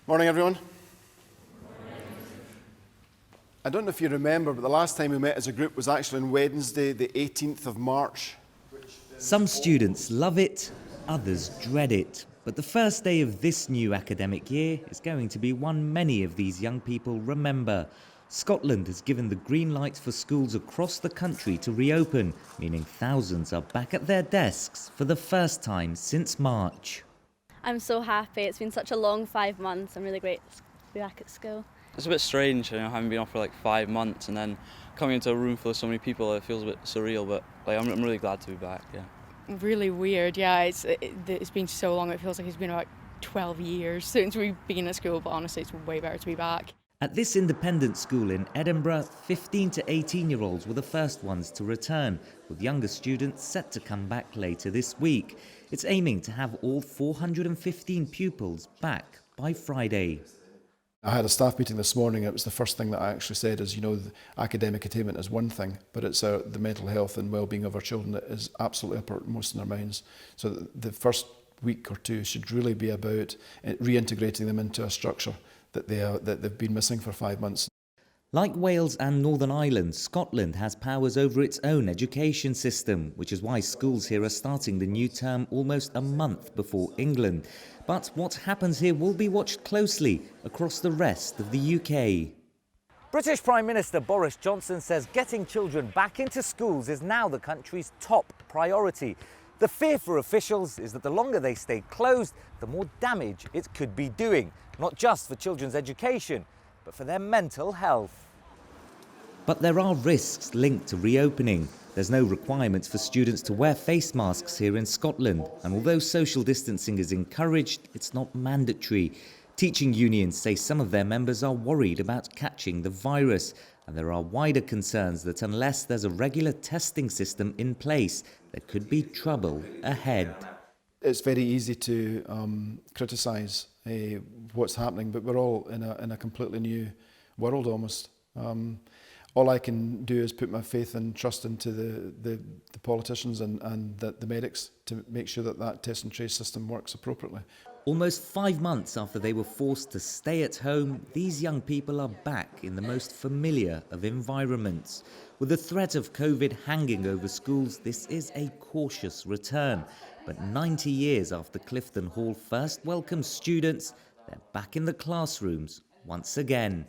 Morning, everyone. I don't know if you remember, but the last time we met as a group was actually on Wednesday, the 18th of March. Some students love it, others dread it. But the first day of this new academic year is going to be one many of these young people remember. Scotland has given the green light for schools across the country to reopen, meaning thousands are back at their desks for the first time since March. I'm so happy. It's been such a long 5 months. I'm really grateful to be back at school. It's a bit strange, having been off for like 5 months and then coming into a room full of so many people. It feels a bit surreal, but I'm really glad to be back. Yeah. Really weird, yeah. It's been so long. It feels like it's been about 12 years since we've been at school, but honestly, it's way better to be back. At this independent school in Edinburgh, 15 to 18-year-olds were the first ones to return, with younger students set to come back later this week. It's aiming to have all 415 pupils back by Friday. I had a staff meeting this morning. It was the first thing that I actually said is, the academic attainment is one thing, but it's the mental health and well-being of our children that is absolutely uppermost in our minds. So the first week or two should really be about reintegrating them into a structure that they've been missing for 5 months. Like Wales and Northern Ireland, Scotland has powers over its own education system, which is why schools here are starting the new term almost a month before England. But what happens here will be watched closely across the rest of the UK. British Prime Minister Boris Johnson says getting children back into schools is now the country's top priority. The fear for officials is that the longer they stay closed, the more damage it could be doing, not just for children's education, but for their mental health. But there are risks linked to reopening. There's no requirements for students to wear face masks here in Scotland, and although social distancing is encouraged, it's not mandatory. Teaching unions say some of their members are worried about catching the virus, and there are wider concerns that unless there's a regular testing system in place, there could be trouble ahead. It's very easy to criticise what's happening, but we're all in a completely new world almost. All I can do is put my faith and trust into the politicians and the medics to make sure that test and trace system works appropriately. Almost 5 months after they were forced to stay at home, these young people are back in the most familiar of environments. With the threat of COVID hanging over schools, this is a cautious return. But 90 years after Clifton Hall first welcomed students, they're back in the classrooms once again.